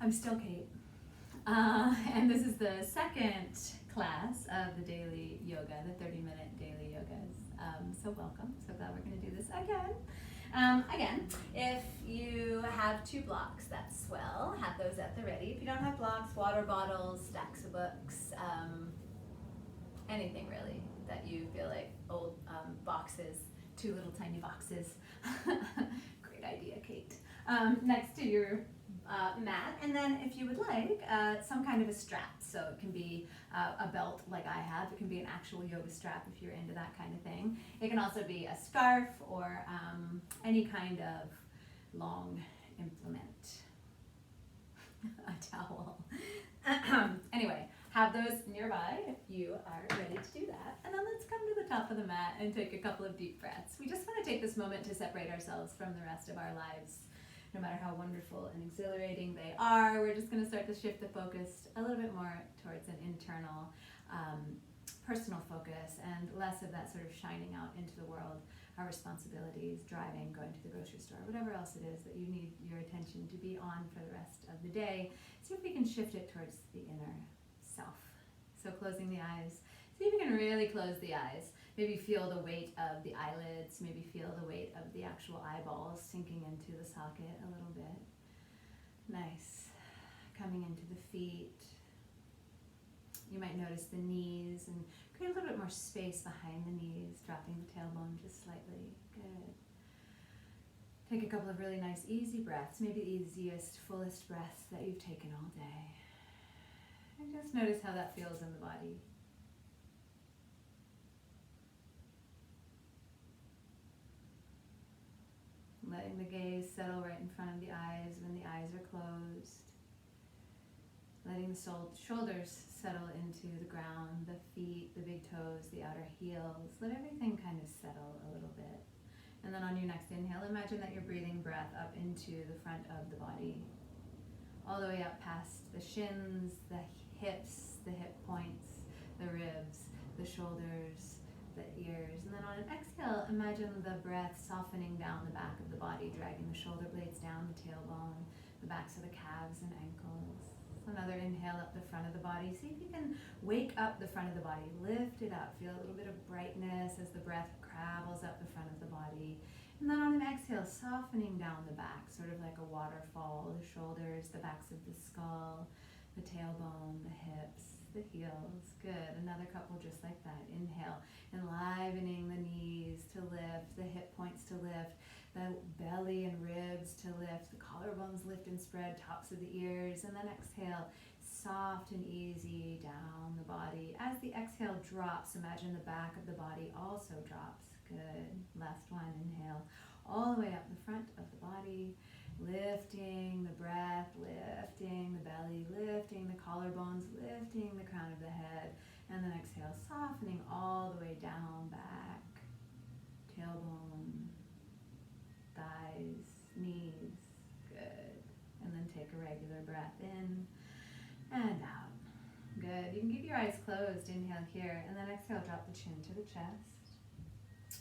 I'm still Kate, and this is the second class of the Daily Yoga, the 30-minute Daily Yogas. So welcome, so glad we're going to do this again. Again, if you have 2 blocks, that's swell, have those at the ready. If you don't have blocks, water bottles, stacks of books, anything really that you feel like old boxes, 2 little tiny boxes. Great idea, Kate. Next to your mat, and then if you would like some kind of a strap, so it can be a belt like I have, it can be an actual yoga strap if you're into that kind of thing. It can also be a scarf or any kind of long implement, a towel. Anyway, have those nearby if you are ready to do that. And then let's come to the top of the mat and take a couple of deep breaths. We just want to take this moment to separate ourselves from the rest of our lives. No matter how wonderful and exhilarating they are, we're just going to start to shift the focus a little bit more towards an internal, personal focus and less of that sort of shining out into the world, our responsibilities, driving, going to the grocery store, whatever else it is that you need your attention to be on for the rest of the day. See if we can shift it towards the inner self. So closing the eyes. See if you can really close the eyes. Maybe feel the weight of the eyelids, maybe feel the weight of the actual eyeballs sinking into the socket a little bit. Nice. Coming into the feet. You might notice the knees and create a little bit more space behind the knees, dropping the tailbone just slightly. Good. Take a couple of really nice easy breaths, maybe the easiest, fullest breaths that you've taken all day. And just notice how that feels in the body. Letting the gaze settle right in front of the eyes when the eyes are closed. Letting the shoulders settle into the ground, the feet, the big toes, the outer heels. Let everything kind of settle a little bit. And then on your next inhale, imagine that you're breathing breath up into the front of the body. All the way up past the shins, the hips, the hip points, the ribs, the shoulders, the ears. And then on an exhale, imagine the breath softening down the back of the body, dragging the shoulder blades down, the tailbone, the backs of the calves and ankles. So another inhale up the front of the body. See if you can wake up the front of the body. Lift it up. Feel a little bit of brightness as the breath travels up the front of the body. And then on an exhale, softening down the back, sort of like a waterfall. The shoulders, the backs of the skull, the tailbone, the hips, the heels. Good. Another couple just like that. Inhale, enlivening the knees to lift, the hip points to lift, the belly and ribs to lift, the collarbones lift and spread, tops of the ears. And then exhale, soft and easy down the body. As the exhale drops, imagine the back of the body also drops. Good. Last one, inhale, all the way up the front of the body. Lifting the breath, lifting the belly, lifting the collarbones, lifting the crown of the head. And then exhale, softening all the way down, back, tailbone, thighs, knees. Good. And then take a regular breath in and out. Good. You can keep your eyes closed. Inhale here. And then exhale, drop the chin to the chest.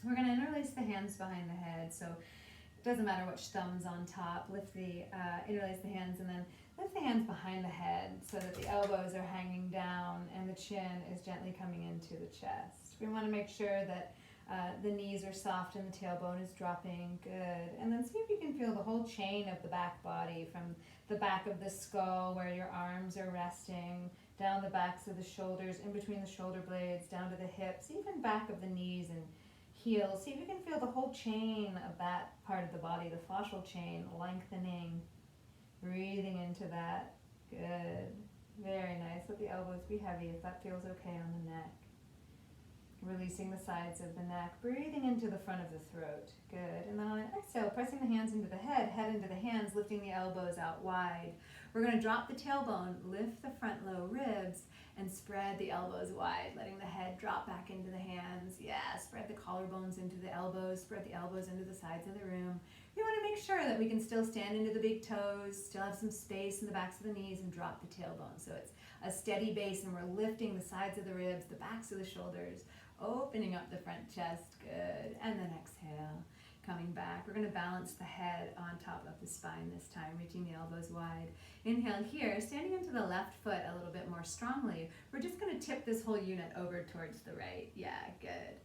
We're going to interlace the hands behind the head. So it doesn't matter which thumb's on top. Interlace the hands and then lift the hands behind the head so that the elbows are hanging down and the chin is gently coming into the chest. We want to make sure that the knees are soft and the tailbone is dropping. Good. And then see if you can feel the whole chain of the back body from the back of the skull where your arms are resting, down the backs of the shoulders, in between the shoulder blades, down to the hips, even back of the knees and heels. See if you can feel the whole chain of that part of the body, the fascial chain, lengthening, breathing into that. Good. Very nice. Let the elbows be heavy if that feels okay on the neck. Releasing the sides of the neck, breathing into the front of the throat. Good. And then on an exhale, pressing the hands into the head into the hands, lifting the elbows out wide. We're going to drop the tailbone, lift the front low ribs, and spread the elbows wide, letting the head drop back into the hands. Yeah, spread the collarbones into the elbows, spread the elbows into the sides of the room. We want to make sure that we can still stand into the big toes, still have some space in the backs of the knees, and drop the tailbone. So it's a steady base, and we're lifting the sides of the ribs, the backs of the shoulders, opening up the front chest. Good. And then exhale. coming back. We're going to balance the head on top of the spine this time, reaching the elbows wide. Inhale here, standing into the left foot a little bit more strongly. We're just going to tip this whole unit over towards the right. Yeah, good.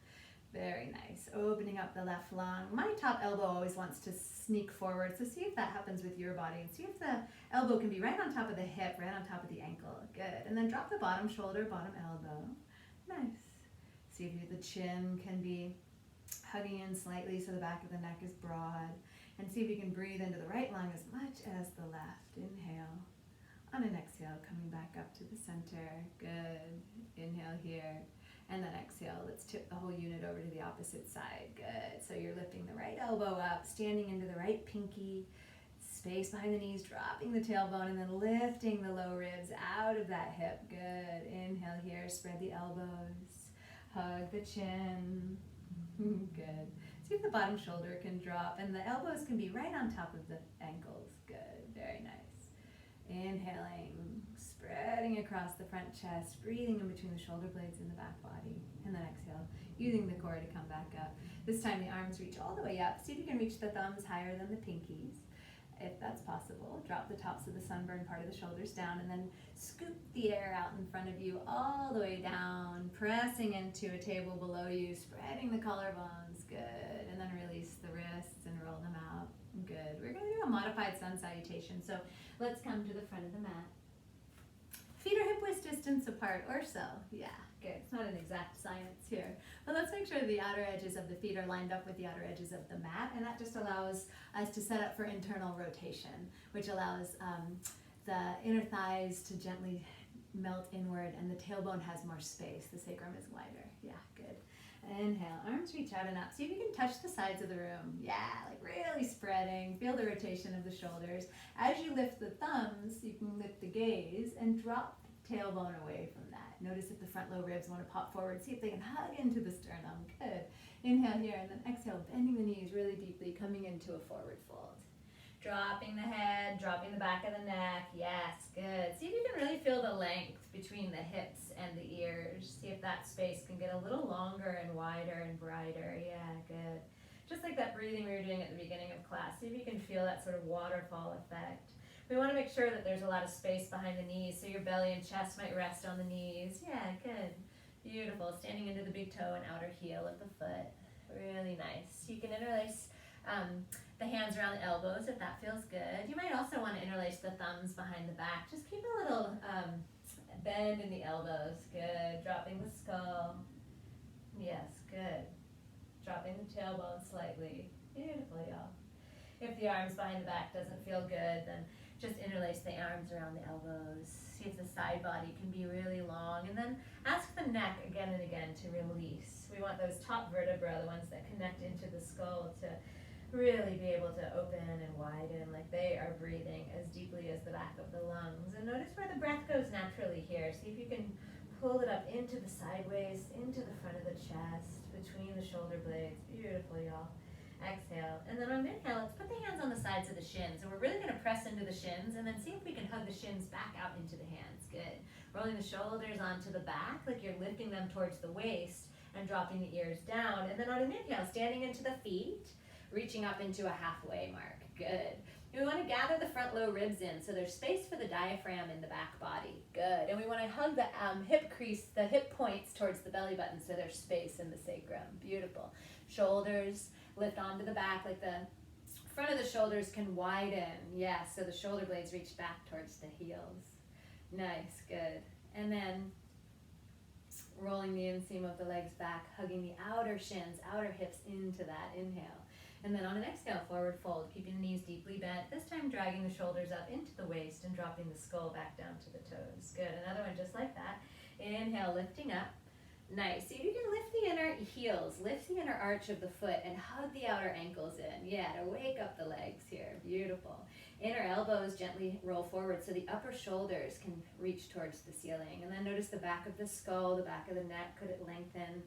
Very nice. Opening up the left lung. My top elbow always wants to sneak forward, so see if that happens with your body, and see if the elbow can be right on top of the hip, right on top of the ankle. Good. And then drop the bottom shoulder, bottom elbow. Nice. See if the chin can be hugging in slightly so the back of the neck is broad. And see if you can breathe into the right lung as much as the left. Inhale. On an exhale, coming back up to the center. Good. Inhale here. And then exhale. Let's tip the whole unit over to the opposite side. Good. So you're lifting the right elbow up, standing into the right pinky, space behind the knees, dropping the tailbone, and then lifting the low ribs out of that hip. Good. Inhale here. Spread the elbows. Hug the chin. Good. See if the bottom shoulder can drop, and the elbows can be right on top of the ankles. Good. Very nice. Inhaling, spreading across the front chest, breathing in between the shoulder blades and the back body. And then exhale, using the core to come back up. This time the arms reach all the way up. See if you can reach the thumbs higher than the pinkies. If that's possible, drop the tops of the sunburn part of the shoulders down, and then scoop the air out in front of you all the way down, pressing into a table below you, spreading the collarbones. Good. And then release the wrists and roll them out. Good. We're going to do a modified sun salutation. So let's come to the front of the mat. Feet are hip width distance apart, or so. Yeah, good. It's not an exact science here. But let's make sure the outer edges of the feet are lined up with the outer edges of the mat, and that just allows us to set up for internal rotation, which allows the inner thighs to gently melt inward, and the tailbone has more space. The sacrum is wider. Yeah, good. Inhale, arms reach out and up. See if you can touch the sides of the room. Yeah, like really spreading. Feel the rotation of the shoulders. As you lift the thumbs, you can lift the gaze and drop the tailbone away from that. Notice if the front low ribs want to pop forward. See if they can hug into the sternum. Good. Inhale here, and then exhale, bending the knees really deeply, coming into a forward fold. Dropping the head, dropping the back of the neck. Yes, good. See if you can really feel the length between the hips and the ears. See if that space can get a little longer and wider and brighter. Yeah, good. Just like that breathing we were doing at the beginning of class. See if you can feel that sort of waterfall effect. We want to make sure that there's a lot of space behind the knees, so your belly and chest might rest on the knees. Yeah, good. Beautiful. Standing into the big toe and outer heel of the foot. Really nice. You can interlace the hands around the elbows if that feels good. You might also want to interlace the thumbs behind the back. Just keep a little bend in the elbows. Good. Dropping the skull. Yes, good. Dropping the tailbone slightly. Beautiful, y'all. If the arms behind the back doesn't feel good, then just interlace the arms around the elbows. See if the side body can be really long. And then ask the neck again and again to release. We want those top vertebrae, the ones that connect into the skull, to really be able to open and widen like they are breathing as deeply as the back of the lungs. And notice where the breath goes naturally here. See if you can pull it up into the sideways, into the front of the chest, between the shoulder blades. Beautiful, y'all. Exhale. And then on inhale, let's put the hands on the sides of the shins. And we're really going to press into the shins, and then see if we can hug the shins back out into the hands. Good. Rolling the shoulders onto the back like you're lifting them towards the waist and dropping the ears down. And then on an inhale, standing into the feet, reaching up into a halfway mark. Good. We want to gather the front low ribs in so there's space for the diaphragm in the back body. Good. And we want to hug the hip crease, the hip points towards the belly button so there's space in the sacrum. Beautiful. Shoulders lift onto the back like the front of the shoulders can widen. Yes, so the shoulder blades reach back towards the heels. Nice, good. And then rolling the inseam of the legs back, hugging the outer shins, outer hips into that. Inhale. And then on an exhale, forward fold, keeping the knees deeply bent. This time dragging the shoulders up into the waist and dropping the skull back down to the toes. Good. Another one just like that. Inhale, lifting up. Nice. See if you can lift the inner heels, lift the inner arch of the foot, and hug the outer ankles in. Yeah, to wake up the legs here. Beautiful. Inner elbows gently roll forward so the upper shoulders can reach towards the ceiling. And then notice the back of the skull, the back of the neck. Could it lengthen?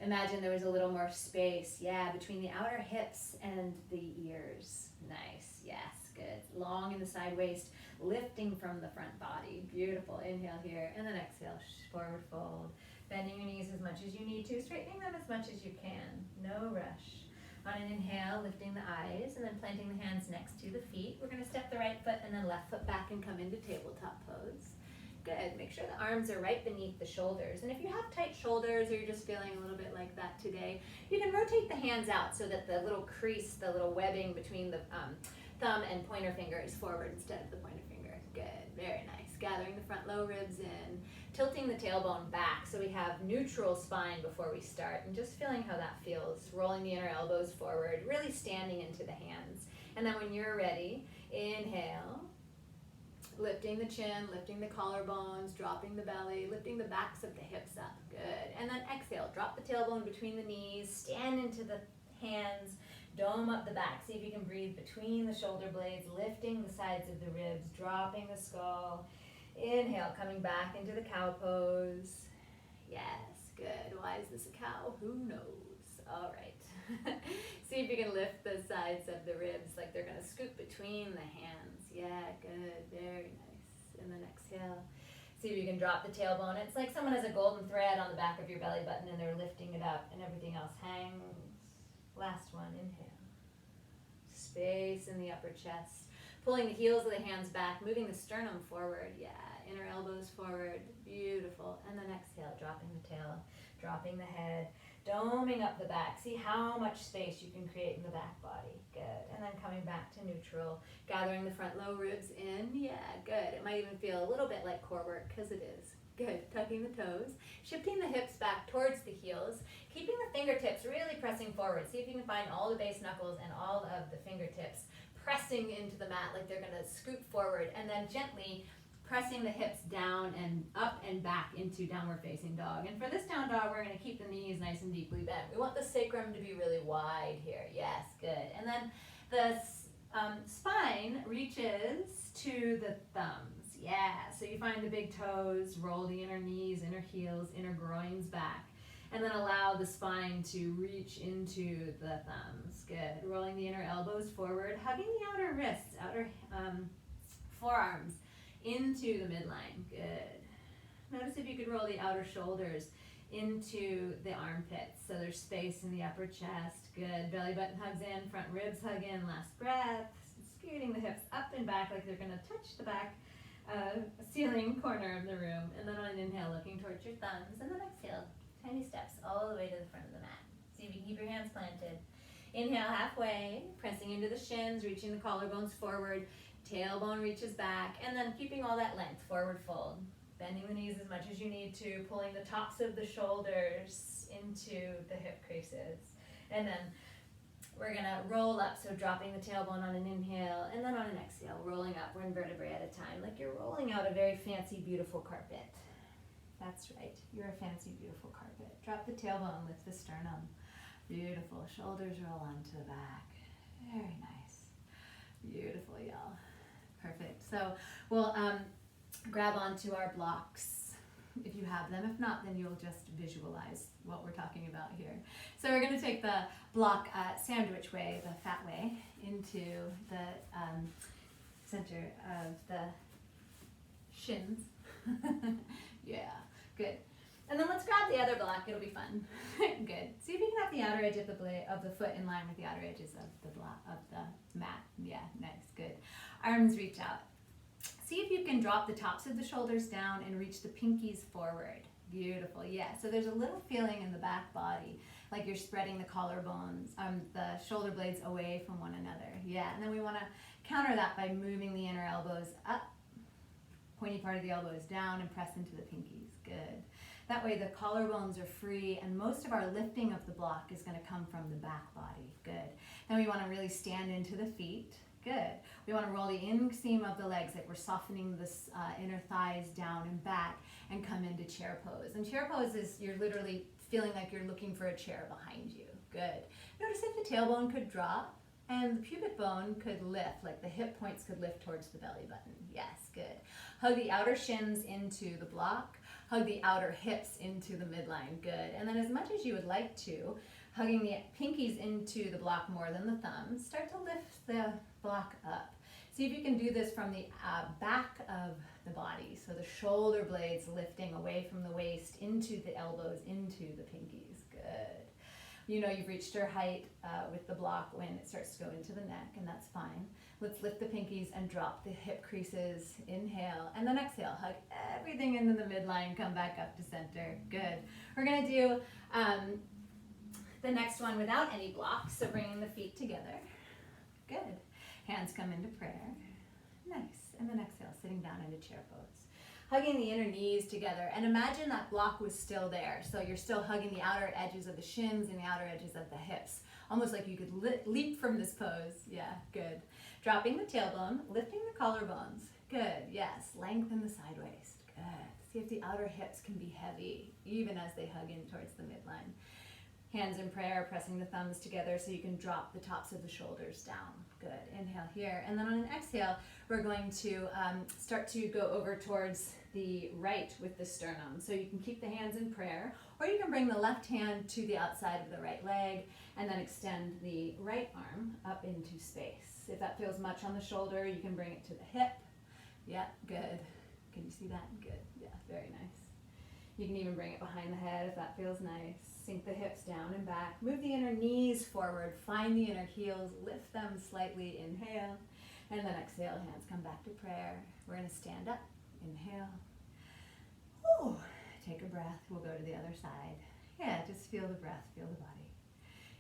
Imagine there was a little more space, yeah, between the outer hips and the ears. Nice, yes, good. Long in the side waist, lifting from the front body. Beautiful. Inhale here, and then exhale, forward fold. Bending your knees as much as you need to, straightening them as much as you can. No rush. On an inhale, lifting the eyes and then planting the hands next to the feet. We're going to step the right foot and then left foot back and come into tabletop pose. Good. Make sure the arms are right beneath the shoulders. And if you have tight shoulders or you're just feeling a little bit like that today, you can rotate the hands out so that the little crease, the little webbing between the thumb and pointer finger is forward instead of the pointer finger. Good. Very nice. Gathering the front low ribs in, tilting the tailbone back so we have neutral spine before we start, and just feeling how that feels. Rolling the inner elbows forward, really standing into the hands. And then when you're ready, inhale. Lifting the chin, lifting the collarbones, dropping the belly, lifting the backs of the hips up. Good. And then exhale. Drop the tailbone between the knees, stand into the hands, dome up the back. See if you can breathe between the shoulder blades, lifting the sides of the ribs, dropping the skull. Inhale, coming back into the cow pose. Yes, good. Why is this a cow? Who knows? All right. See if you can lift the sides of the ribs like they're going to scoot between the hands. Yeah, good. Very nice. And then exhale. See if you can drop the tailbone. It's like someone has a golden thread on the back of your belly button and they're lifting it up and everything else hangs. Last one. Inhale. Space in the upper chest. Pulling the heels of the hands back, moving the sternum forward. Yeah, inner elbows forward. Beautiful. And then exhale, dropping the tail, dropping the head, doming up the back. See how much space you can create in the back body. Good. And then coming back to neutral, gathering the front low ribs in. Yeah, good. It might even feel a little bit like core work because it is. Good. Tucking the toes, shifting the hips back towards the heels, keeping the fingertips really pressing forward. See if you can find all the base knuckles and all of the fingertips pressing into the mat like they're going to scoot forward, and then gently pressing the hips down and up and back into downward facing dog. And for this down dog, we're going to keep the knees nice and deeply bent. We want the sacrum to be really wide here. Yes, good. And then the spine reaches to the thumbs. Yeah, so you find the big toes, roll the inner knees, inner heels, inner groins back, and then allow the spine to reach into the thumbs. Good. Rolling the inner elbows forward, hugging the outer wrists, outer forearms into the midline. Good. Notice if you could roll the outer shoulders into the armpits, so there's space in the upper chest. Good. Belly button hugs in, front ribs hug in. Last breath. Scooting the hips up and back like they're going to touch the back ceiling corner of the room. And then on an inhale, looking towards your thumbs, and then exhale. Tiny steps all the way to the front of the mat. See if you can keep your hands planted. Inhale halfway, pressing into the shins, reaching the collarbones forward, tailbone reaches back, and then keeping all that length, forward fold. Bending the knees as much as you need to, pulling the tops of the shoulders into the hip creases. And then we're gonna roll up, so dropping the tailbone on an inhale, and then on an exhale, rolling up one vertebrae at a time, like you're rolling out a very fancy, beautiful carpet. That's right, you're a fancy, beautiful carpet. Drop the tailbone, lift the sternum. Beautiful, shoulders roll onto the back. Very nice. Beautiful, y'all. Perfect. So we'll grab onto our blocks if you have them. If not, then you'll just visualize what we're talking about here. So we're gonna take the block sandwich way, the fat way, into the center of the shins. Yeah, good. And then let's grab the other block, it'll be fun. Good. See if you can have the outer edge of the foot in line with the outer edges of the block, of the mat. Yeah, nice, good. Arms reach out. See if you can drop the tops of the shoulders down and reach the pinkies forward. Beautiful, yeah. So there's a little feeling in the back body, like you're spreading the collarbones, the shoulder blades away from one another. Yeah, and then we wanna counter that by moving the inner elbows up, pointy part of the elbows down, and press into the pinkies. Good. That way the collarbones are free, and most of our lifting of the block is going to come from the back body. Good. Then we want to really stand into the feet. Good. We want to roll the inseam of the legs, like we're softening the inner thighs down and back, and come into chair pose. And chair pose is you're literally feeling like you're looking for a chair behind you. Good. Notice if the tailbone could drop and the pubic bone could lift, like the hip points could lift towards the belly button. Yes, good. Hug the outer shins into the block. Hug the outer hips into the midline. Good. And then as much as you would like to, hugging the pinkies into the block more than the thumbs, start to lift the block up. See if you can do this from the back of the body. So the shoulder blades lifting away from the waist into the elbows, into the pinkies. Good. You know you've reached your height with the block when it starts to go into the neck, and that's fine. Let's lift the pinkies and drop the hip creases. Inhale, and then exhale. Hug everything into the midline. Come back up to center. Good. We're going to do the next one without any blocks, so bringing the feet together. Good. Hands come into prayer. Nice. And then exhale, sitting down into chair pose. Hugging the inner knees together, and imagine that block was still there. So you're still hugging the outer edges of the shins and the outer edges of the hips. Almost like you could leap from this pose. Yeah, good. Dropping the tailbone, lifting the collarbones. Good, yes. Lengthen the side waist. Good. See if the outer hips can be heavy, even as they hug in towards the midline. Hands in prayer, pressing the thumbs together so you can drop the tops of the shoulders down. Good. Inhale here. And then on an exhale, we're going to start to go over towards the right with the sternum. So you can keep the hands in prayer, or you can bring the left hand to the outside of the right leg and then extend the right arm up into space. If that feels much on the shoulder, you can bring it to the hip. Yeah, good. Can you see that? Good. Yeah, very nice. You can even bring it behind the head if that feels nice. Sink the hips down and back. Move the inner knees forward. Find the inner heels. Lift them slightly. Inhale. And then exhale. Hands come back to prayer. We're going to stand up. Inhale. Ooh. Take a breath. We'll go to the other side. Yeah, just feel the breath. Feel the body.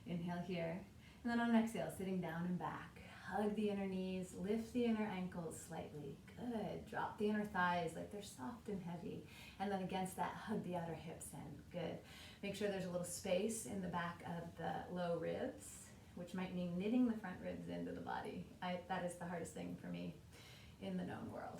Inhale here. And then on an exhale, sitting down and back. Hug the inner knees. Lift the inner ankles slightly. Good. Drop the inner thighs like they're soft and heavy. And then against that, hug the outer hips in. Good. Make sure there's a little space in the back of the low ribs, which might mean knitting the front ribs into the body. That is the hardest thing for me in the known world.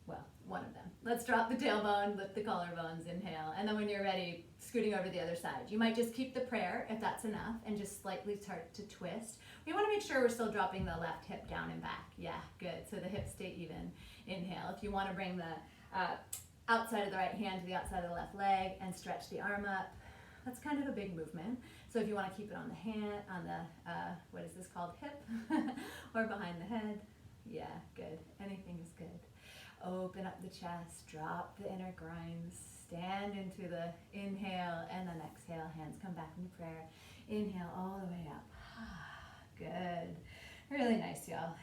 Well, one of them. Let's drop the tailbone, lift the collarbones, inhale. And then when you're ready, scooting over to the other side. You might just keep the prayer, if that's enough, and just slightly start to twist. We want to make sure we're still dropping the left hip down and back. Yeah, good. So the hips stay even. Inhale. If you want to bring the outside of the right hand to the outside of the left leg and stretch the arm up. That's kind of a big movement. So if you want to keep it on the hand, on the, what is this called, hip, or behind the head, yeah, good. Anything is good. Open up the chest, drop the inner groins, stand into the inhale, and then exhale. Hands come back into prayer. Inhale all the way up. Good. Really nice, y'all.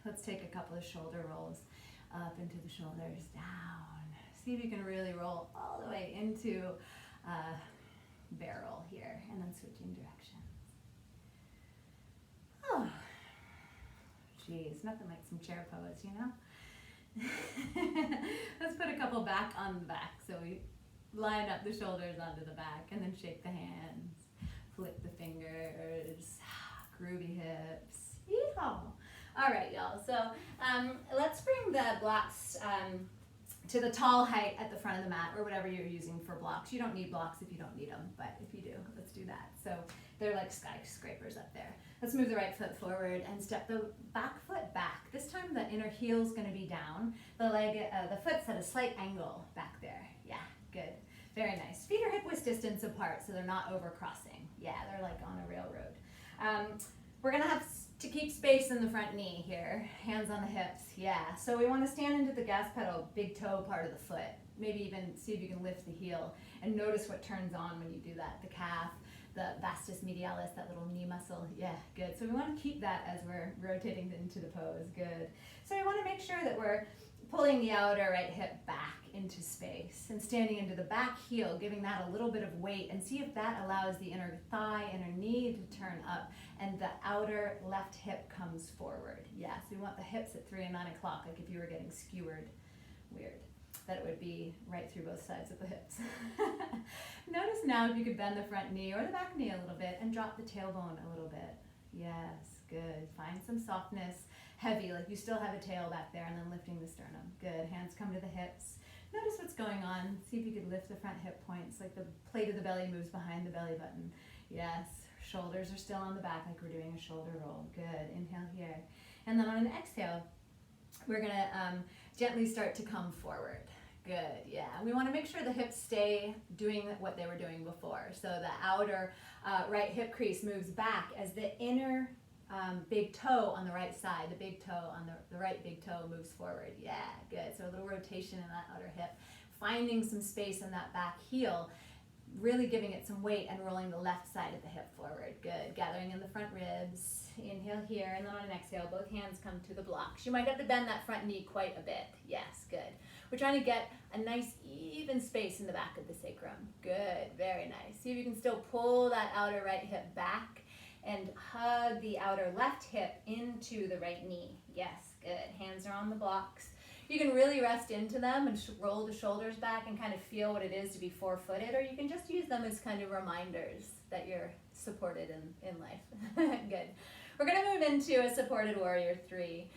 Let's take a couple of shoulder rolls up into the shoulders, down. See if you can really roll all the way into barrel here, and then switching directions. Oh, geez, nothing like some chair pose, you know? Let's put a couple back on the back. So we line up the shoulders onto the back, and then shake the hands, flip the fingers, groovy hips. Yeehaw! All right, y'all. So let's bring the blocks to the tall height at the front of the mat, or whatever you're using for blocks. You don't need blocks if you don't need them, but if you do, let's do that. So they're like skyscrapers up there. Let's move the right foot forward and step the back foot back. This time the inner heel's going to be down. The leg, the foot's at a slight angle back there. Yeah, good. Very nice. Feet are hip width distance apart, so they're not over crossing. Yeah, they're like on a railroad. We're going to have to keep space in the front knee here. Hands on the hips. Yeah, so we want to stand into the gas pedal, big toe part of the foot. Maybe even see if you can lift the heel and notice what turns on when you do that. The calf, the vastus medialis, that little knee muscle. Yeah, good. So we want to keep that as we're rotating into the pose. Good. So we want to make sure that we're pulling the outer right hip back into space and standing into the back heel, giving that a little bit of weight, and see if that allows the inner thigh, inner knee to turn up, and the outer left hip comes forward. Yeah, so we want the hips at 3 and 9 o'clock, like if you were getting skewered. Weird. That it would be right through both sides of the hips. Notice now if you could bend the front knee or the back knee a little bit and drop the tailbone a little bit. Yes, good. Find some softness, heavy, like you still have a tail back there, and then lifting the sternum. Good. Hands come to the hips. Notice what's going on. See if you could lift the front hip points, like the plate of the belly moves behind the belly button. Yes. Shoulders are still on the back like we're doing a shoulder roll. Good. Inhale here. And then on an exhale, we're going to gently start to come forward. Good, yeah. We want to make sure the hips stay doing what they were doing before. So the outer right hip crease moves back as the inner big toe on the right side, the big toe on the right big toe moves forward. Yeah, good. So a little rotation in that outer hip. Finding some space in that back heel. really giving it some weight and rolling the left side of the hip forward. Good. Gathering in the front ribs. Inhale here, and then on an exhale, both hands come to the blocks. You might have to bend that front knee quite a bit. Yes, good. We're trying to get a nice even space in the back of the sacrum. Good, very nice. See if you can still pull that outer right hip back and hug the outer left hip into the right knee. Yes, good. Hands are on the blocks. You can really rest into them and roll the shoulders back and kind of feel what it is to be four-footed, or you can just use them as kind of reminders that you're supported in life. Good. We're going to move into a supported warrior 3,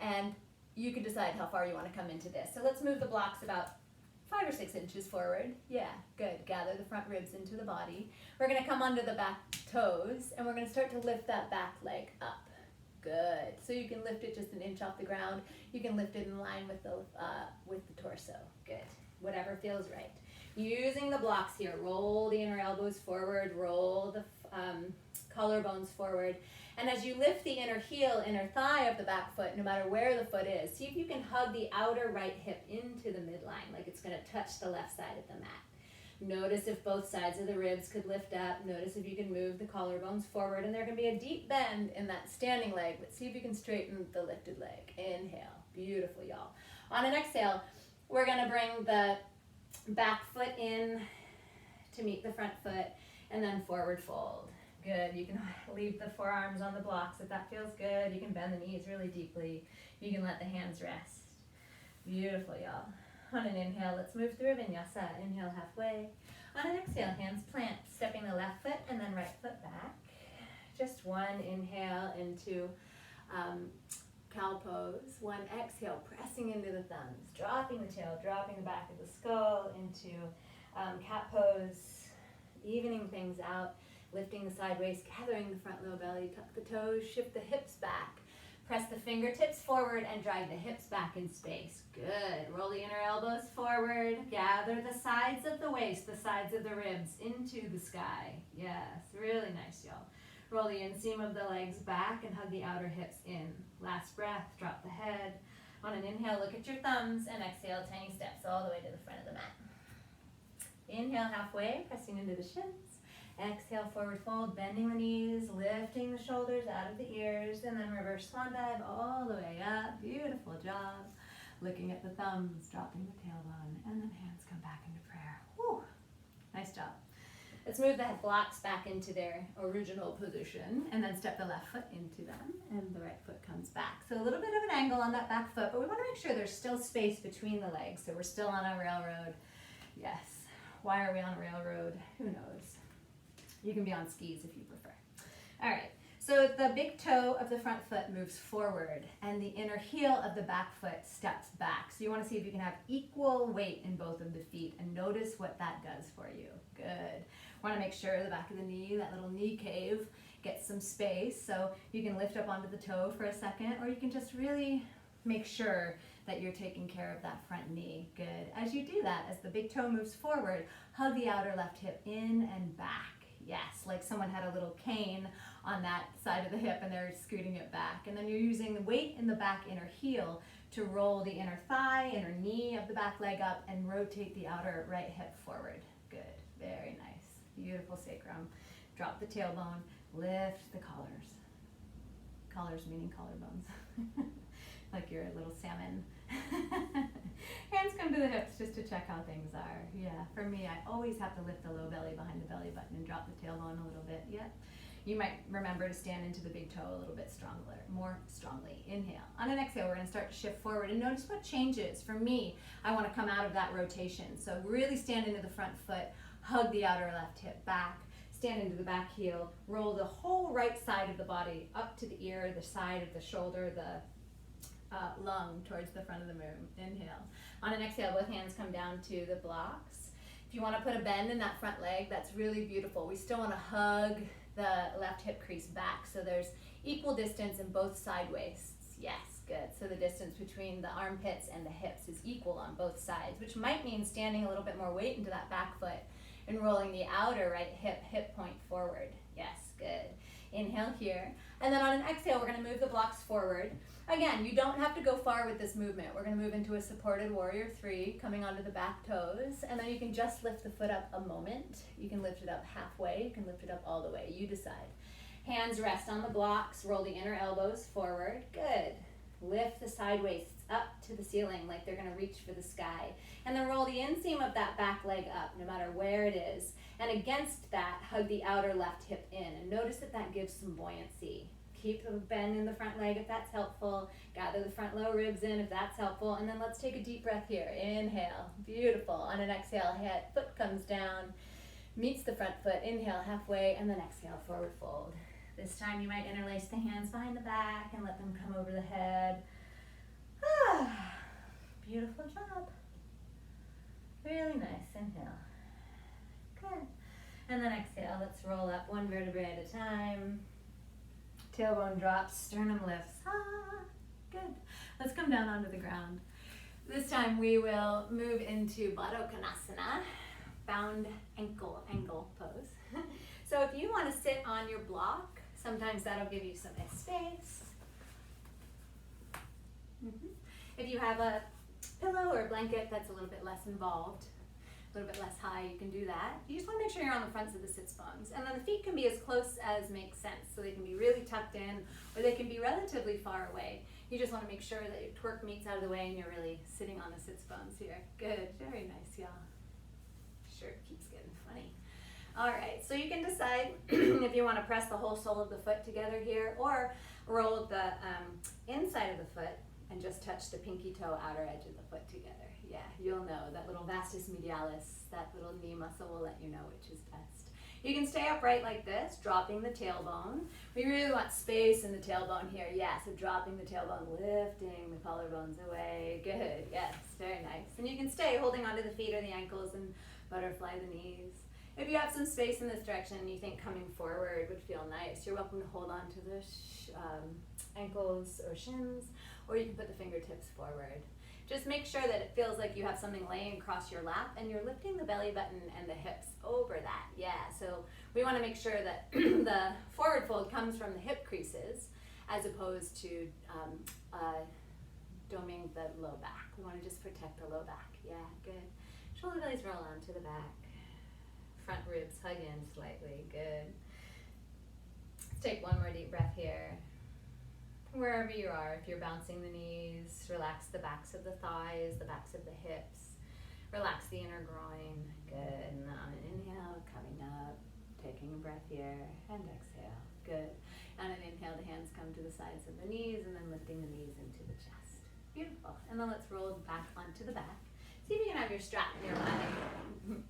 and you can decide how far you want to come into this. So let's move the blocks about 5 or 6 inches forward. Yeah, good. Gather the front ribs into the body. We're going to come onto the back toes, and we're going to start to lift that back leg up. Good. So you can lift it just an inch off the ground. You can lift it in line with the torso. Good. Whatever feels right. Using the blocks here. Roll the inner elbows forward. Roll the collarbones forward. And as you lift the inner heel, inner thigh of the back foot, no matter where the foot is, see if you can hug the outer right hip into the midline, like it's going to touch the left side of the mat. Notice if both sides of the ribs could lift up. Notice if you can move the collarbones forward. And there's going to be a deep bend in that standing leg, but see if you can straighten the lifted leg. Inhale. Beautiful, y'all. On an exhale, we're going to bring the back foot in to meet the front foot, and then forward fold. Good. You can leave the forearms on the blocks if that feels good. You can bend the knees really deeply. You can let the hands rest. Beautiful, y'all. On an inhale, let's move through Vinyasa. Inhale halfway. On an exhale, hands plant, stepping the left foot and then right foot back. Just one inhale into cow pose. One exhale, pressing into the thumbs, dropping the tail, dropping the back of the skull into cat pose, evening things out, lifting the side waist, gathering the front low belly, tuck the toes, shift the hips back. Press the fingertips forward and drag the hips back in space. Good. Roll the inner elbows forward. Gather the sides of the waist, the sides of the ribs into the sky. Yes, really nice, y'all. Roll the inseam of the legs back and hug the outer hips in. Last breath, drop the head. On an inhale, look at your thumbs, and exhale, tiny steps all the way to the front of the mat. Inhale halfway, pressing into the shins. Exhale, forward fold, bending the knees, lifting the shoulders out of the ears, and then reverse swan dive all the way up. Beautiful job. Looking at the thumbs, dropping the tailbone, and then hands come back into prayer. Whew. Nice job. Let's move the blocks back into their original position, and then step the left foot into them, and the right foot comes back. So a little bit of an angle on that back foot, but we want to make sure there's still space between the legs, so we're still on a railroad. Yes. Why are we on a railroad? Who knows? You can be on skis if you prefer. All right, so the big toe of the front foot moves forward and the inner heel of the back foot steps back. So you want to see if you can have equal weight in both of the feet and notice what that does for you. Good. Want to make sure the back of the knee, that little knee cave, gets some space. So you can lift up onto the toe for a second, or you can just really make sure that you're taking care of that front knee. Good. As you do that, as the big toe moves forward, hug the outer left hip in and back. Yes, like someone had a little cane on that side of the hip and they're scooting it back. And then you're using the weight in the back inner heel to roll the inner thigh, inner knee of the back leg up and rotate the outer right hip forward. Good, very nice. Beautiful sacrum. Drop the tailbone, lift the collars. Collars meaning collarbones. Like you're a little salmon. Hands come to the hips just to check how things are. Yeah, for me, I always have to lift the low belly behind the belly button and drop the tailbone a little bit. Yep. You might remember to stand into the big toe a little bit more strongly. Inhale. On an exhale, we're going to start to shift forward and notice what changes. For me, I want to come out of that rotation. So really stand into the front foot, hug the outer left hip back, stand into the back heel, roll the whole right side of the body up to the ear, the side of the shoulder, the lung towards the front of the room. Inhale. On an exhale, both hands come down to the blocks. If you want to put a bend in that front leg, that's really beautiful. We still want to hug the left hip crease back, so there's equal distance in both side waists. Yes, good. So the distance between the armpits and the hips is equal on both sides, which might mean standing a little bit more weight into that back foot and rolling the outer right hip point forward. Yes, good. Inhale here. And then on an exhale, we're going to move the blocks forward. Again, you don't have to go far with this movement. We're going to move into a supported warrior 3, coming onto the back toes. And then you can just lift the foot up a moment. You can lift it up halfway. You can lift it up all the way. You decide. Hands rest on the blocks. Roll the inner elbows forward. Good. Lift the side waists up to the ceiling like they're going to reach for the sky. And then roll the inseam of that back leg up, no matter where it is. And against that, hug the outer left hip in. And notice that that gives some buoyancy. Keep a bend in the front leg if that's helpful. Gather the front low ribs in if that's helpful. And then let's take a deep breath here. Inhale. Beautiful. On an exhale, foot comes down, meets the front foot. Inhale halfway, and then exhale, forward fold. This time you might interlace the hands behind the back and let them come over the head. Beautiful job. Really nice. Inhale. Good. And then exhale. Let's roll up one vertebrae at a time. Tailbone drops, sternum lifts. Good. Let's come down onto the ground. This time we will move into Baddha Konasana, bound ankle pose. So if you want to sit on your block, sometimes that'll give you some space. If you have a pillow or a blanket that's a little bit less involved, a little bit less high, you can do that. You just want to make sure you're on the fronts of the sits bones. And then the feet can be as close as makes sense. So they can be really tucked in, or they can be relatively far away. You just want to make sure that your twerk meat's out of the way and you're really sitting on the sits bones here. Good, very nice, y'all. Shirt keeps getting funny. All right, so you can decide if you want to press the whole sole of the foot together here, or roll the inside of the foot and just touch the pinky toe outer edge of the foot together. Yeah, you'll know that little vastus medialis, that little knee muscle will let you know which is best. You can stay upright like this, dropping the tailbone. We really want space in the tailbone here. Yeah, so dropping the tailbone, lifting the collarbones away. Good, yes, very nice. And you can stay holding onto the feet or the ankles and butterfly the knees. If you have some space in this direction and you think coming forward would feel nice, you're welcome to hold on to the ankles or shins, or you can put the fingertips forward. Just make sure that it feels like you have something laying across your lap and you're lifting the belly button and the hips over that. Yeah, so we want to make sure that the forward fold comes from the hip creases as opposed to doming the low back. We want to just protect the low back. Yeah, good. Shoulder blades roll onto the back. Front ribs hug in slightly. Good. Let's take one more deep breath here. Wherever you are, if you're bouncing the knees, relax the backs of the thighs, the backs of the hips. Relax the inner groin. Good. And on an inhale, coming up, taking a breath here, and exhale. Good. On an inhale, the hands come to the sides of the knees, and then lifting the knees into the chest. Beautiful. And then let's roll back onto the back. See if you can have your strap nearby.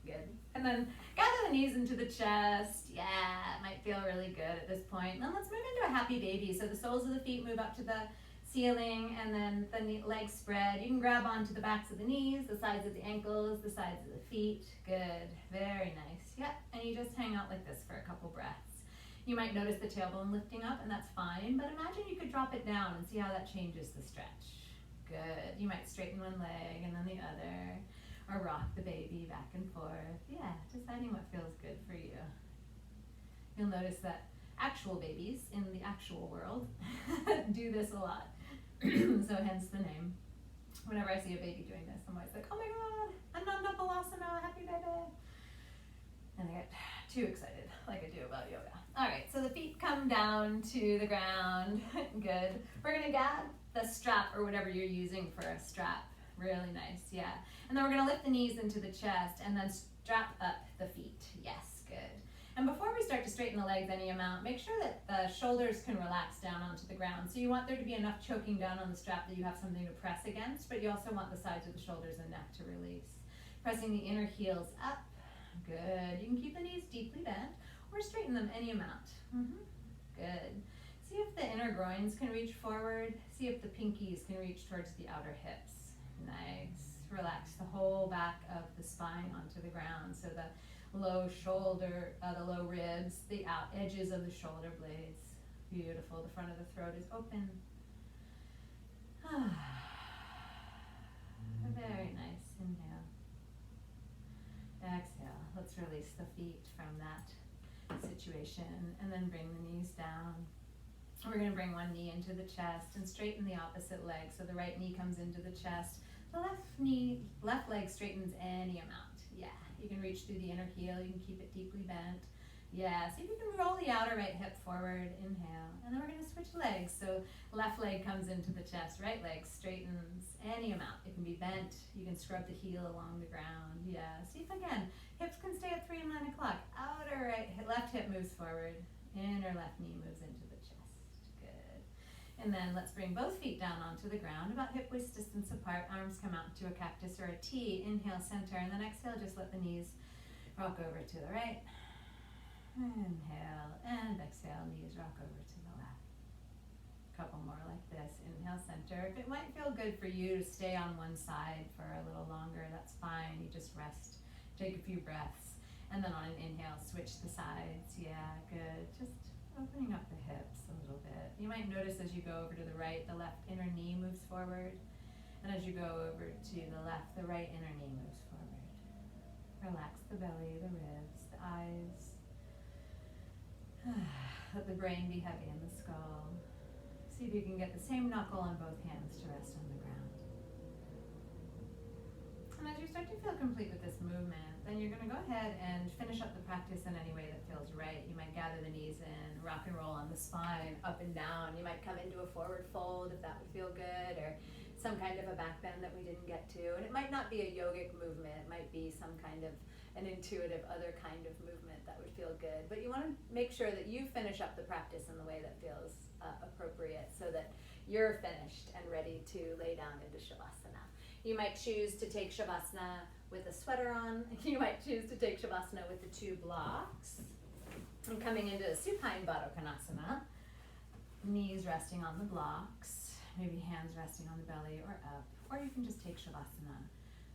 Good. And then gather the knees into the chest. Yeah, it might feel really good at this point. And then let's move into a happy baby. So the soles of the feet move up to the ceiling, and then the legs spread. You can grab onto the backs of the knees, the sides of the ankles, the sides of the feet. Good. Very nice. Yep. And you just hang out like this for a couple breaths. You might notice the tailbone lifting up, and that's fine. But imagine you could drop it down and see how that changes the stretch. Good. You might straighten one leg and then the other, or rock the baby back and forth. Yeah, deciding what feels good for you. You'll notice that actual babies in the actual world do this a lot. So hence the name. Whenever I see a baby doing this, I'm always like, oh my god, Ananda Balasana, happy baby. And I get too excited, like I do about yoga. All right, so the feet come down to the ground. Good. We're gonna grab the strap or whatever you're using for a strap. Really nice, yeah. And then we're gonna lift the knees into the chest and then strap up the feet. Yes, good. And before we start to straighten the legs any amount, make sure that the shoulders can relax down onto the ground. So you want there to be enough choking down on the strap that you have something to press against, but you also want the sides of the shoulders and neck to release. Pressing the inner heels up. Good. You can keep the knees deeply bent or straighten them any amount. Good. See if the inner groins can reach forward. See if the pinkies can reach towards the outer hips. Nice. Relax the whole back of the spine onto the ground. So the low shoulder, the low ribs, the out edges of the shoulder blades. Beautiful. The front of the throat is open. Very nice. Inhale. Exhale. Let's release the feet from that situation and then bring the knees down. We're going to bring one knee into the chest and straighten the opposite leg. So the right knee comes into the chest. The left leg straightens any amount. Yeah, you can reach through the inner heel. You can keep it deeply bent. Yeah, see if you can roll the outer right hip forward. Inhale. And then we're going to switch legs. So left leg comes into the chest. Right leg straightens any amount. It can be bent. You can scrub the heel along the ground. Yeah, see if again, hips can stay at 3 and 9 o'clock. Outer left hip moves forward. Inner left knee moves into the chest. Good. And then let's bring both feet down onto the ground, about hip-waist distance apart. Arms come out to a cactus or a T. Inhale, center, and then exhale, just let the knees rock over to the right. Inhale, and exhale, knees rock over to the left. Couple more like this. Inhale, center. If it might feel good for you to stay on one side for a little longer, that's fine. You just rest, take a few breaths, and then on an inhale, switch the sides. Yeah, good. Just opening up the hips a little bit. You might notice as you go over to the right, the left inner knee moves forward, and as you go over to the left, the right inner knee moves forward. Relax the belly, the ribs, the eyes. Let the brain be heavy in the skull. See if you can get the same knuckle on both hands to rest on the ground. And as you start to feel complete with this movement, then you're going to go ahead and finish up the practice in any way that feels right. You might gather the knees in, rock and roll on the spine, up and down. You might come into a forward fold if that would feel good, or some kind of a back bend that we didn't get to. And it might not be a yogic movement. It might be some kind of an intuitive other kind of movement that would feel good. But you want to make sure that you finish up the practice in the way that feels appropriate, so that you're finished and ready to lay down into Shavasana. You might choose to take Shavasana with a sweater on. You might choose to take Shavasana with the 2 blocks. And coming into Supine Baddha Konasana, knees resting on the blocks, maybe hands resting on the belly or up. Or you can just take Shavasana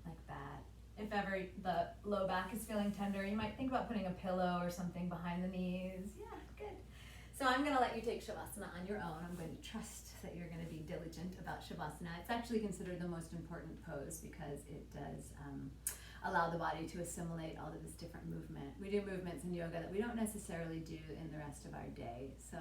like that. If ever the low back is feeling tender, you might think about putting a pillow or something behind the knees. Yeah, good. So I'm going to let you take Shavasana on your own. I'm going to trust that you're going to be diligent about Shavasana. It's actually considered the most important pose because it does allow the body to assimilate all of this different movement. We do movements in yoga that we don't necessarily do in the rest of our day. So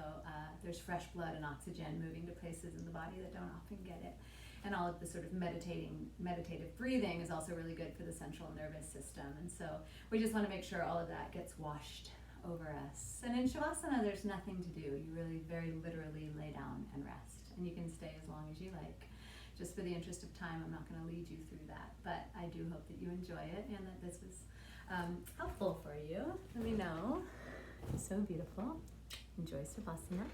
there's fresh blood and oxygen moving to places in the body that don't often get it. And all of the sort of meditative breathing is also really good for the central nervous system. And so we just want to make sure all of that gets washed over us. And in Shavasana, there's nothing to do. You really very literally lay down and rest. And you can stay as long as you like. Just for the interest of time, I'm not going to lead you through that. But I do hope that you enjoy it and that this was helpful for you. Let me know. So beautiful. Enjoy Shavasana.